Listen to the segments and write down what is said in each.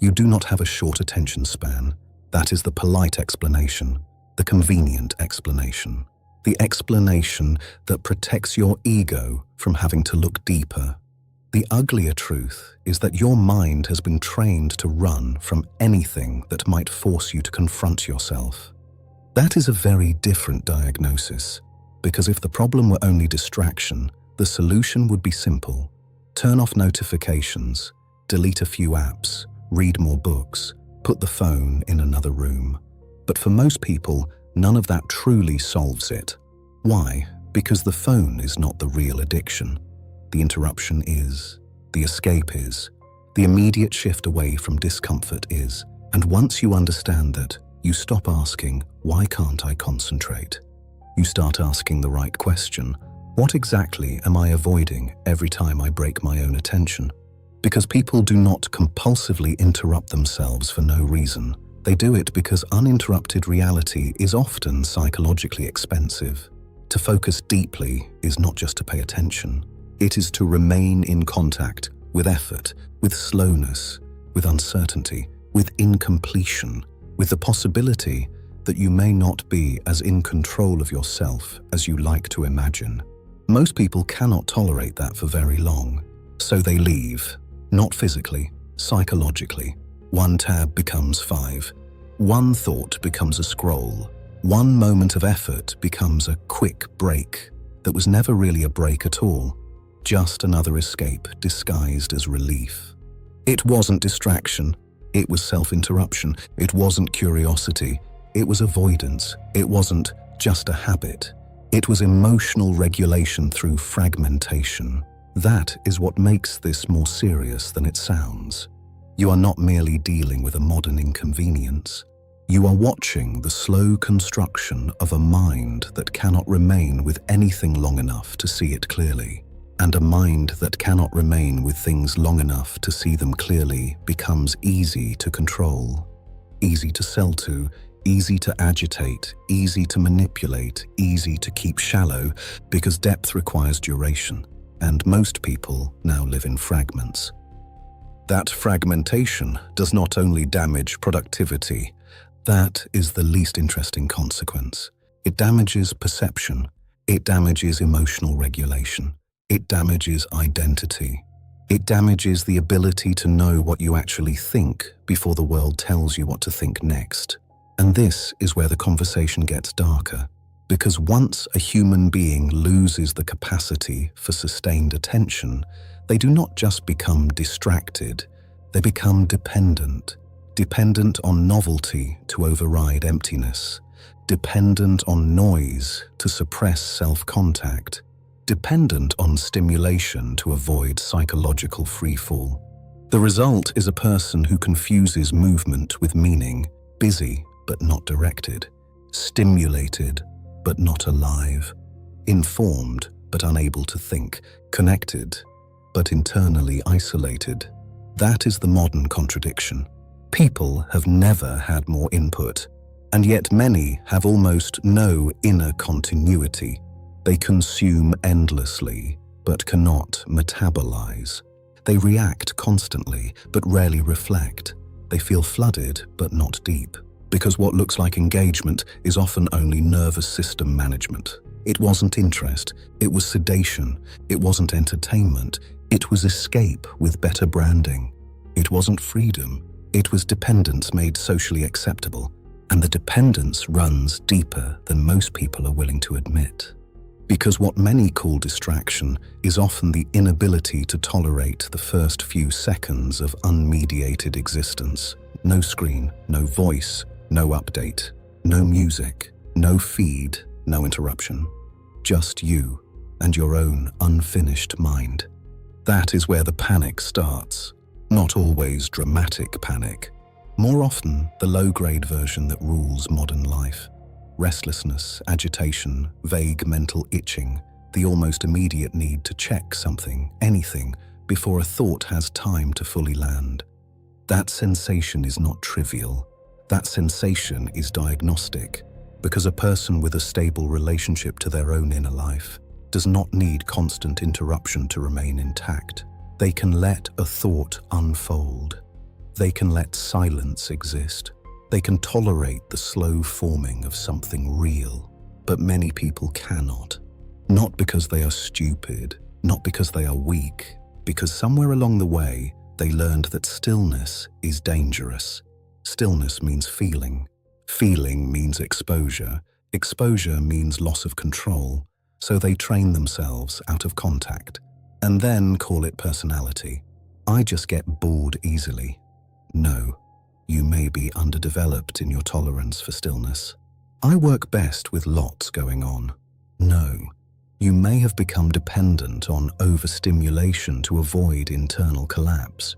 You do not have a short attention span. That is the polite explanation, the convenient explanation, the explanation that protects your ego from having to look deeper. The uglier truth is that your mind has been trained to run from anything that might force you to confront yourself. That is a very different diagnosis, because if the problem were only distraction, the solution would be simple. Turn off notifications, delete a few apps, read more books, put the phone in another room. But for most people, none of that truly solves it. Why? Because the phone is not the real addiction. The interruption is, the escape is, the immediate shift away from discomfort is. And once you understand that, you stop asking, why can't I concentrate? You start asking the right question. What exactly am I avoiding every time I break my own attention? Because people do not compulsively interrupt themselves for no reason. They do it because uninterrupted reality is often psychologically expensive. To focus deeply is not just to pay attention. It is to remain in contact with effort, with slowness, with uncertainty, with incompletion, with the possibility that you may not be as in control of yourself as you like to imagine. Most people cannot tolerate that for very long, so they leave, not physically, psychologically. One tab becomes 5. One thought becomes a scroll. One moment of effort becomes a quick break that was never really a break at all. Just another escape disguised as relief. It wasn't distraction, it was self-interruption. It wasn't curiosity, it was avoidance. It wasn't just a habit, it was emotional regulation through fragmentation. That is what makes this more serious than it sounds. You are not merely dealing with a modern inconvenience. You are watching the slow construction of a mind that cannot remain with anything long enough to see it clearly. And a mind that cannot remain with things long enough to see them clearly becomes easy to control, easy to sell to, easy to agitate, easy to manipulate, easy to keep shallow, because depth requires duration, and most people now live in fragments. That fragmentation does not only damage productivity, that is the least interesting consequence. It damages perception, it damages emotional regulation. It damages identity. It damages the ability to know what you actually think before the world tells you what to think next. And this is where the conversation gets darker, because once a human being loses the capacity for sustained attention, they do not just become distracted, they become dependent. Dependent on novelty to override emptiness. Dependent on noise to suppress self-contact. Dependent on stimulation to avoid psychological freefall. The result is a person who confuses movement with meaning, busy but not directed, stimulated but not alive, informed but unable to think, connected but internally isolated. That is the modern contradiction. People have never had more input, and yet many have almost no inner continuity. They consume endlessly, but cannot metabolize. They react constantly, but rarely reflect. They feel flooded, but not deep. Because what looks like engagement is often only nervous system management. It wasn't interest, it was sedation. It wasn't entertainment, it was escape with better branding. It wasn't freedom, it was dependence made socially acceptable. And the dependence runs deeper than most people are willing to admit. Because what many call distraction is often the inability to tolerate the first few seconds of unmediated existence. No screen, no voice, no update, no music, no feed, no interruption. Just you and your own unfinished mind. That is where the panic starts. Not always dramatic panic. More often, the low-grade version that rules modern life. Restlessness, agitation, vague mental itching, the almost immediate need to check something, anything, before a thought has time to fully land. That sensation is not trivial. That sensation is diagnostic, because a person with a stable relationship to their own inner life does not need constant interruption to remain intact. They can let a thought unfold. They can let silence exist. They can tolerate the slow forming of something real. But many people cannot. Not because they are stupid, not because they are weak, because somewhere along the way, they learned that stillness is dangerous. Stillness means feeling. Feeling means exposure. Exposure means loss of control. So they train themselves out of contact and then call it personality. I just get bored easily. No, you may be underdeveloped in your tolerance for stillness. I work best with lots going on. No, you may have become dependent on overstimulation to avoid internal collapse.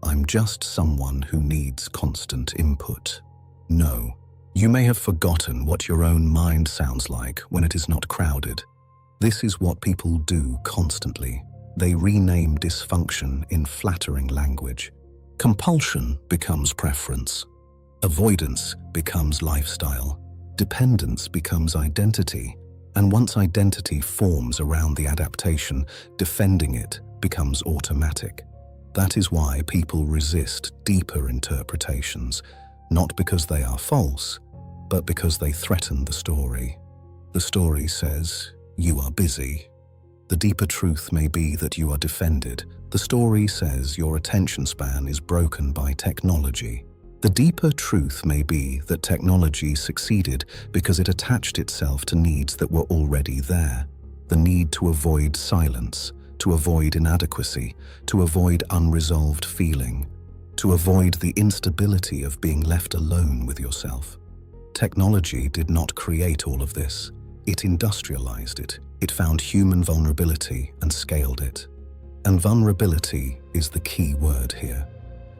I'm just someone who needs constant input. No, you may have forgotten what your own mind sounds like when it is not crowded. This is what people do constantly. They rename dysfunction in flattering language. Compulsion becomes preference. Avoidance becomes lifestyle. Dependence becomes identity. And once identity forms around the adaptation, defending it becomes automatic. That is why people resist deeper interpretations, not because they are false, but because they threaten the story. The story says, you are busy. The deeper truth may be that you are defended. The story says your attention span is broken by technology. The deeper truth may be that technology succeeded because it attached itself to needs that were already there. The need to avoid silence, to avoid inadequacy, to avoid unresolved feeling, to avoid the instability of being left alone with yourself. Technology did not create all of this. It industrialized it. It found human vulnerability and scaled it. And vulnerability is the key word here.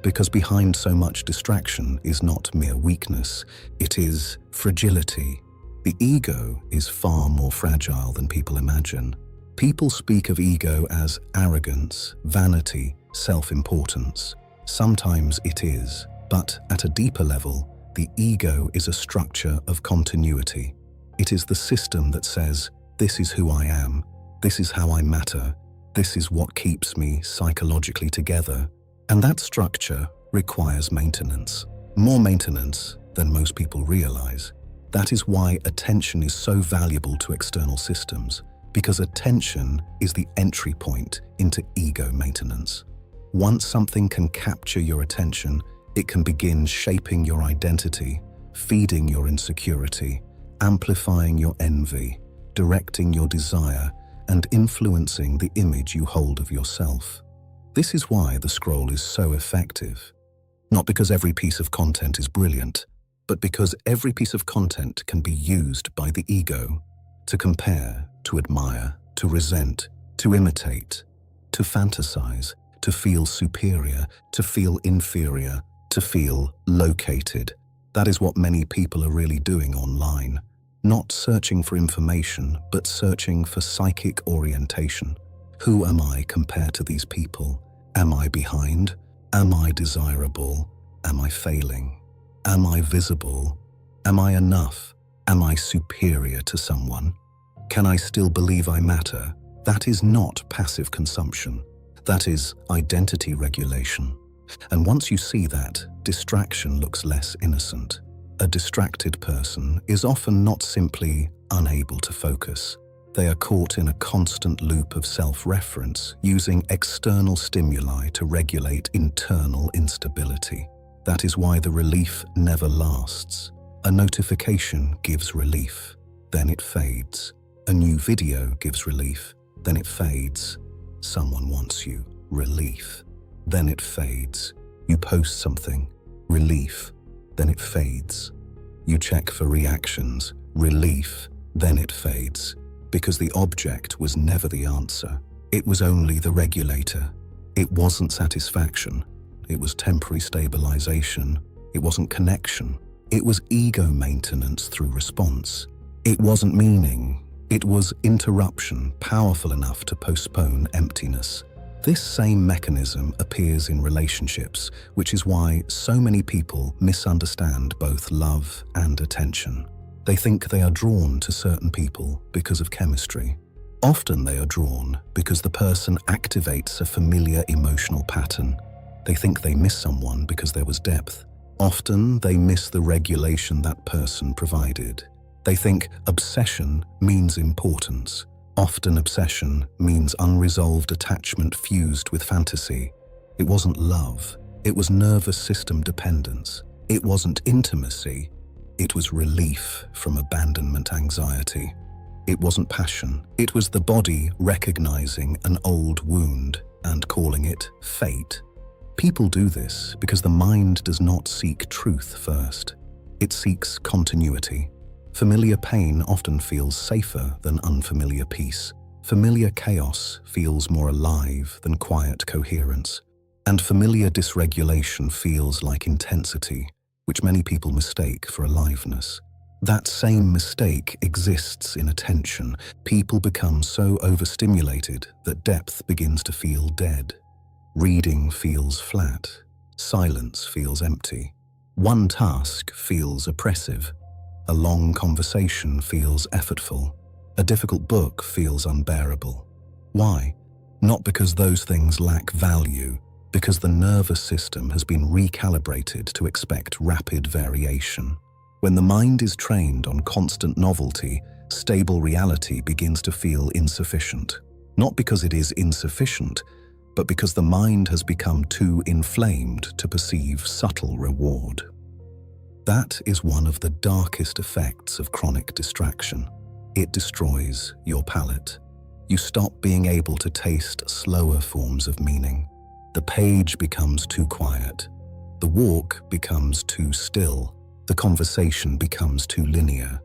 Because behind so much distraction is not mere weakness, it is fragility. The ego is far more fragile than people imagine. People speak of ego as arrogance, vanity, self-importance. Sometimes it is, but at a deeper level, the ego is a structure of continuity. It is the system that says, this is who I am, this is how I matter, this is what keeps me psychologically together. And that structure requires maintenance. More maintenance than most people realize. That is why attention is so valuable to external systems, because attention is the entry point into ego maintenance. Once something can capture your attention, it can begin shaping your identity, feeding your insecurity, amplifying your envy, directing your desire, and influencing the image you hold of yourself. This is why the scroll is so effective. Not because every piece of content is brilliant, but because every piece of content can be used by the ego to compare, to admire, to resent, to imitate, to fantasize, to feel superior, to feel inferior, to feel located. That is what many people are really doing online. Not searching for information, but searching for psychic orientation. Who am I compared to these people? Am I behind? Am I desirable? Am I failing? Am I visible? Am I enough? Am I superior to someone? Can I still believe I matter? That is not passive consumption. That is identity regulation. And once you see that, distraction looks less innocent. A distracted person is often not simply unable to focus. They are caught in a constant loop of self-reference, using external stimuli to regulate internal instability. That is why the relief never lasts. A notification gives relief, then it fades. A new video gives relief, then it fades. Someone wants you, relief, then it fades. You post something, relief, then it fades. You check for reactions, relief, then it fades. Because the object was never the answer. It was only the regulator. It wasn't satisfaction. It was temporary stabilization. It wasn't connection. It was ego maintenance through response. It wasn't meaning. It was interruption powerful enough to postpone emptiness. This same mechanism appears in relationships, which is why so many people misunderstand both love and attention. They think they are drawn to certain people because of chemistry. Often they are drawn because the person activates a familiar emotional pattern. They think they miss someone because there was depth. Often, they miss the regulation that person provided. They think obsession means importance. Often obsession means unresolved attachment fused with fantasy. It wasn't love. It was nervous system dependence. It wasn't intimacy. It was relief from abandonment anxiety. It wasn't passion. It was the body recognizing an old wound and calling it fate. People do this because the mind does not seek truth first. It seeks continuity. Familiar pain often feels safer than unfamiliar peace. Familiar chaos feels more alive than quiet coherence. And familiar dysregulation feels like intensity, which many people mistake for aliveness. That same mistake exists in attention. People become so overstimulated that depth begins to feel dead. Reading feels flat. Silence feels empty. One task feels oppressive. A long conversation feels effortful. A difficult book feels unbearable. Why? Not because those things lack value, because the nervous system has been recalibrated to expect rapid variation. When the mind is trained on constant novelty, stable reality begins to feel insufficient. Not because it is insufficient, but because the mind has become too inflamed to perceive subtle reward. That is one of the darkest effects of chronic distraction. It destroys your palate. You stop being able to taste slower forms of meaning. The page becomes too quiet. The walk becomes too still. The conversation becomes too linear.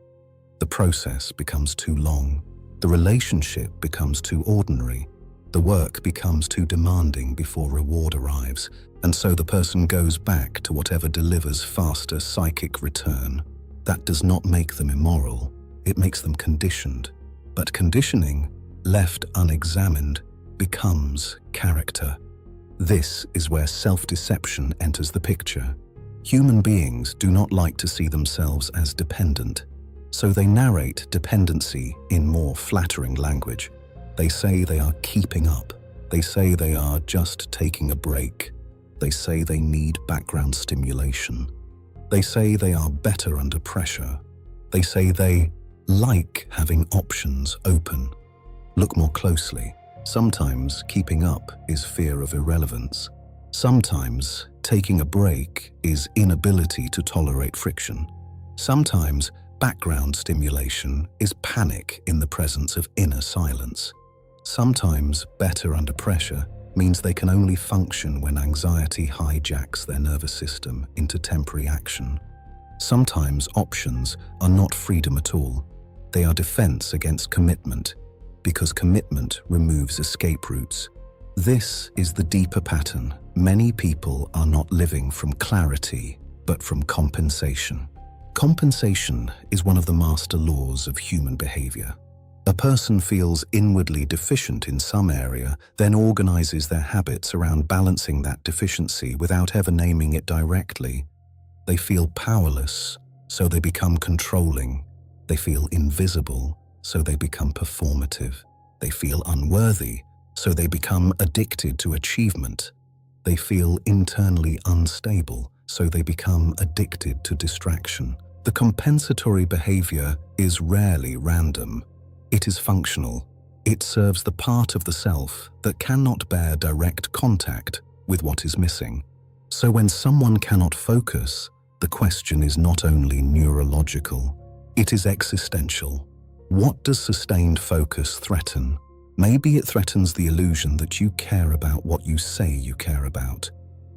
The process becomes too long. The relationship becomes too ordinary. The work becomes too demanding before reward arrives, and so the person goes back to whatever delivers faster psychic return. That does not make them immoral, it makes them conditioned. But conditioning, left unexamined, becomes character. This is where self-deception enters the picture. Human beings do not like to see themselves as dependent, so they narrate dependency in more flattering language. They say they are keeping up. They say they are just taking a break. They say they need background stimulation. They say they are better under pressure. They say they like having options open. Look more closely. Sometimes keeping up is fear of irrelevance. Sometimes taking a break is inability to tolerate friction. Sometimes background stimulation is panic in the presence of inner silence. Sometimes better under pressure means they can only function when anxiety hijacks their nervous system into temporary action. Sometimes options are not freedom at all. They are defense against commitment, because commitment removes escape routes. This is the deeper pattern. Many people are not living from clarity, but from compensation. Compensation is one of the master laws of human behavior. A person feels inwardly deficient in some area, then organizes their habits around balancing that deficiency without ever naming it directly. They feel powerless, so they become controlling. They feel invisible, so they become performative. They feel unworthy, so they become addicted to achievement. They feel internally unstable, so they become addicted to distraction. The compensatory behavior is rarely random. It is functional. It serves the part of the self that cannot bear direct contact with what is missing. So when someone cannot focus, the question is not only neurological, it is existential. What does sustained focus threaten? Maybe it threatens the illusion that you care about what you say you care about.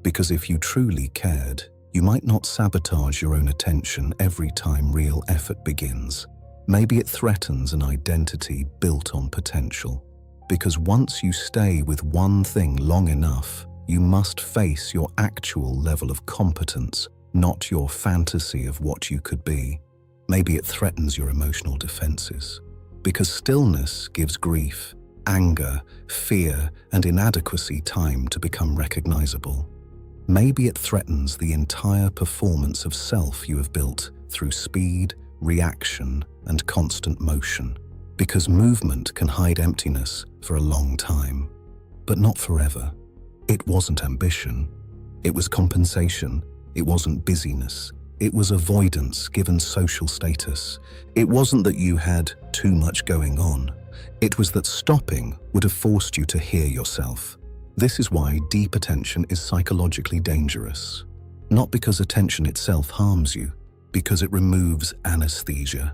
Because if you truly cared, you might not sabotage your own attention every time real effort begins. Maybe it threatens an identity built on potential. Because once you stay with one thing long enough, you must face your actual level of competence, not your fantasy of what you could be. Maybe it threatens your emotional defenses. Because stillness gives grief, anger, fear, and inadequacy time to become recognizable. Maybe it threatens the entire performance of self you have built through speed, reaction, and constant motion. Because movement can hide emptiness for a long time, but not forever. It wasn't ambition, It was compensation. It wasn't busyness. It was avoidance given social status. It wasn't that you had too much going on. It was that stopping would have forced you to hear yourself. This is why deep attention is psychologically dangerous. Not because attention itself harms you, because it removes anesthesia.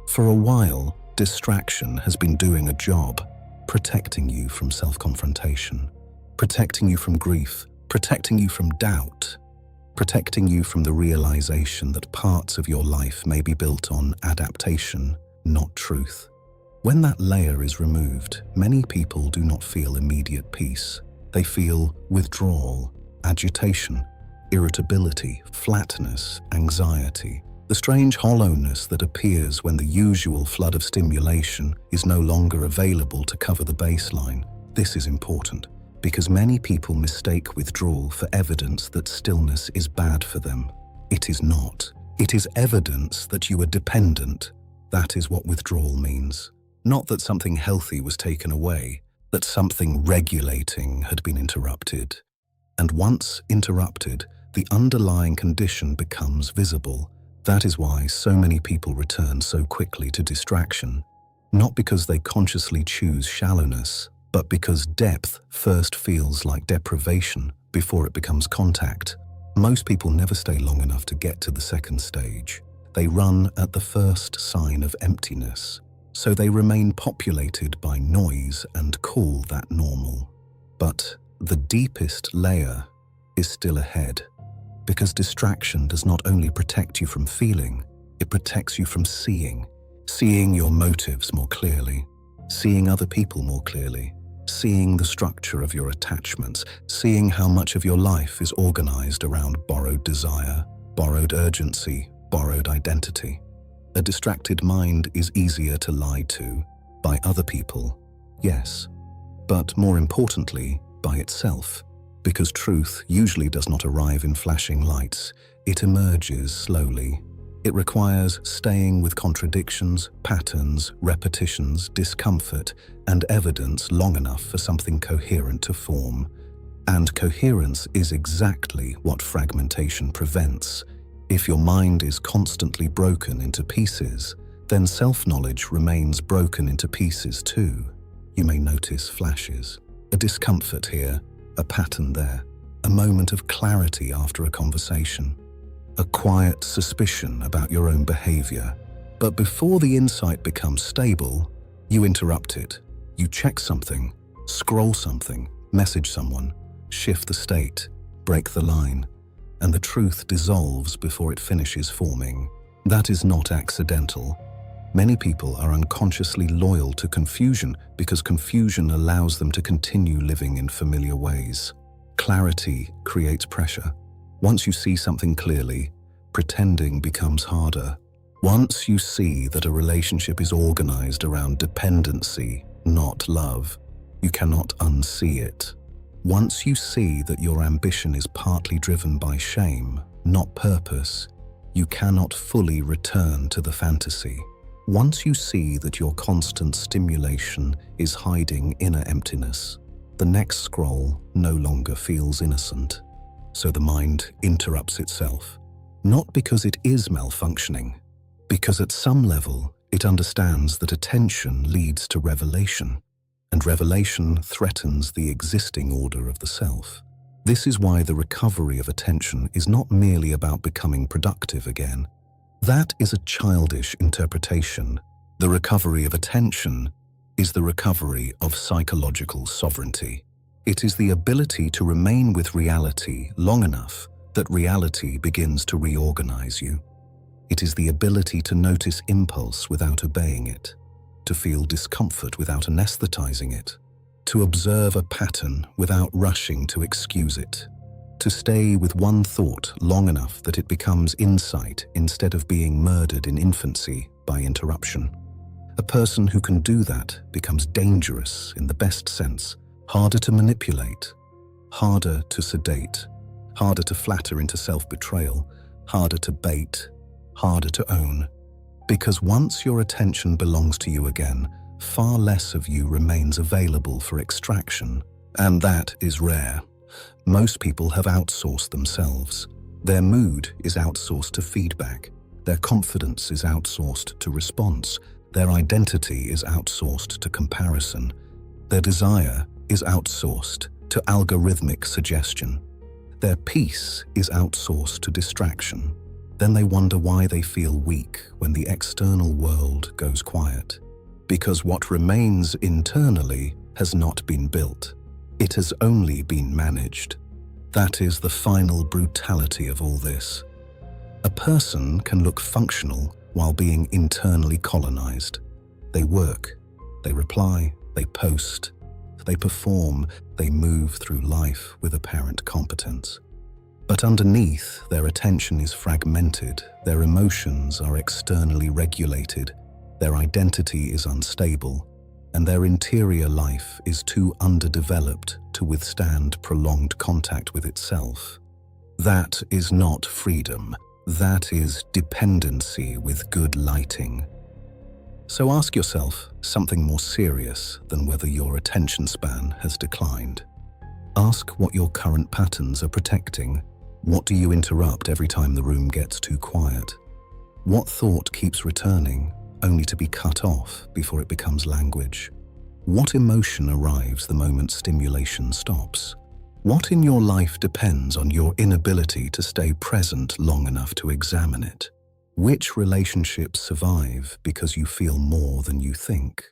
For a while, distraction has been doing a job, protecting you from self-confrontation, protecting you from grief, protecting you from doubt, protecting you from the realization that parts of your life may be built on adaptation, not truth. When that layer is removed, many people do not feel immediate peace. They feel withdrawal, agitation, irritability, flatness, anxiety, the strange hollowness that appears when the usual flood of stimulation is no longer available to cover the baseline. This is important because many people mistake withdrawal for evidence that stillness is bad for them. It is not. It is evidence that you are dependent. That is what withdrawal means. Not that something healthy was taken away, that something regulating had been interrupted. And once interrupted, the underlying condition becomes visible. That is why so many people return so quickly to distraction, not because they consciously choose shallowness, but because depth first feels like deprivation before it becomes contact. Most people never stay long enough to get to the second stage. They run at the first sign of emptiness, so they remain populated by noise and call that normal. But the deepest layer is still ahead, because distraction does not only protect you from feeling, it protects you from seeing your motives more clearly, seeing other people more clearly, seeing the structure of your attachments, seeing how much of your life is organized around borrowed desire, borrowed urgency, borrowed identity. A distracted mind is easier to lie to by other people, yes, but more importantly, by itself, because truth usually does not arrive in flashing lights. It emerges slowly. It requires staying with contradictions, patterns, repetitions, discomfort, and evidence long enough for something coherent to form. And coherence is exactly what fragmentation prevents. If your mind is constantly broken into pieces, then self-knowledge remains broken into pieces too. You may notice flashes, a discomfort here, a pattern there, a moment of clarity after a conversation, a quiet suspicion about your own behavior. But before the insight becomes stable, you interrupt it. You check something, scroll something, message someone, shift the state, break the line, and the truth dissolves before it finishes forming. That is not accidental. Many people are unconsciously loyal to confusion because confusion allows them to continue living in familiar ways. Clarity creates pressure. Once you see something clearly, pretending becomes harder. Once you see that a relationship is organized around dependency, not love, you cannot unsee it. Once you see that your ambition is partly driven by shame, not purpose, you cannot fully return to the fantasy. Once you see that your constant stimulation is hiding inner emptiness, the next scroll no longer feels innocent. So the mind interrupts itself, not because it is malfunctioning, because at some level it understands that attention leads to revelation, and revelation threatens the existing order of the self. This is why the recovery of attention is not merely about becoming productive again. That is a childish interpretation. The recovery of attention is the recovery of psychological sovereignty. It is the ability to remain with reality long enough that reality begins to reorganize you. It is the ability to notice impulse without obeying it, to feel discomfort without anesthetizing it, to observe a pattern without rushing to excuse it, to stay with one thought long enough that it becomes insight instead of being murdered in infancy by interruption. A person who can do that becomes dangerous in the best sense, harder to manipulate, harder to sedate, harder to flatter into self-betrayal, harder to bait, harder to own. Because once your attention belongs to you again, far less of you remains available for extraction. And that is rare. Most people have outsourced themselves. Their mood is outsourced to feedback. Their confidence is outsourced to response. Their identity is outsourced to comparison. Their desire is outsourced to algorithmic suggestion. Their peace is outsourced to distraction. Then they wonder why they feel weak when the external world goes quiet. Because what remains internally has not been built. It has only been managed. That is the final brutality of all this. A person can look functional while being internally colonized. They work, they reply, they post, they perform, they move through life with apparent competence. But underneath, their attention is fragmented, their emotions are externally regulated, their identity is unstable, and their interior life is too underdeveloped to withstand prolonged contact with itself. That is not freedom. That is dependency with good lighting. So ask yourself something more serious than whether your attention span has declined. Ask what your current patterns are protecting. What do you interrupt every time the room gets too quiet? What thought keeps returning, only to be cut off before it becomes language? What emotion arrives the moment stimulation stops? What in your life depends on your inability to stay present long enough to examine it? Which relationships survive because you feel more than you think?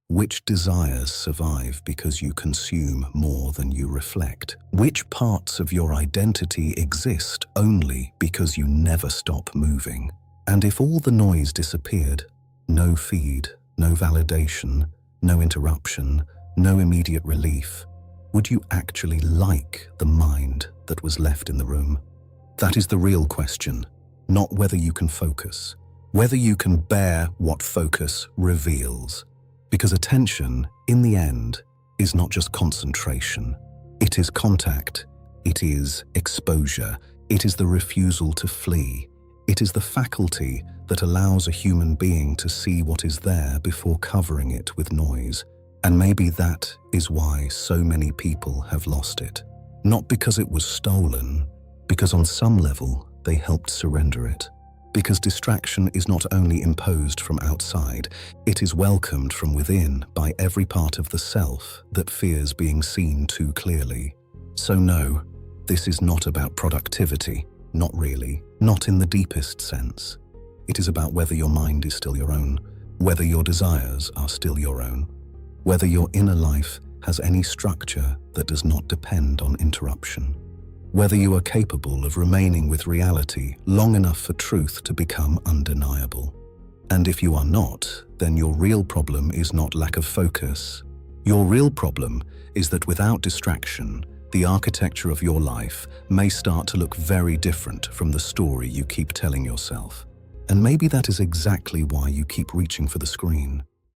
Which desires survive because you consume more than you reflect? Which parts of your identity exist only because you never stop moving? And if all the noise disappeared, no feed, no validation, no interruption, no immediate relief, would you actually like the mind that was left in the room? That is the real question, not whether you can focus, whether you can bear what focus reveals. Because attention, in the end, is not just concentration. It is contact. It is exposure. It is the refusal to flee. It is the faculty that allows a human being to see what is there before covering it with noise. And maybe that is why so many people have lost it. Not because it was stolen, because on some level they helped surrender it. Because distraction is not only imposed from outside, it is welcomed from within by every part of the self that fears being seen too clearly. So no, this is not about productivity, not really, not in the deepest sense. It is about whether your mind is still your own, whether your desires are still your own, whether your inner life has any structure that does not depend on interruption. Whether you are capable of remaining with reality long enough for truth to become undeniable. And if you are not, then your real problem is not lack of focus. Your real problem is that without distraction, the architecture of your life may start to look very different from the story you keep telling yourself. And maybe that is exactly why you keep reaching for the screen.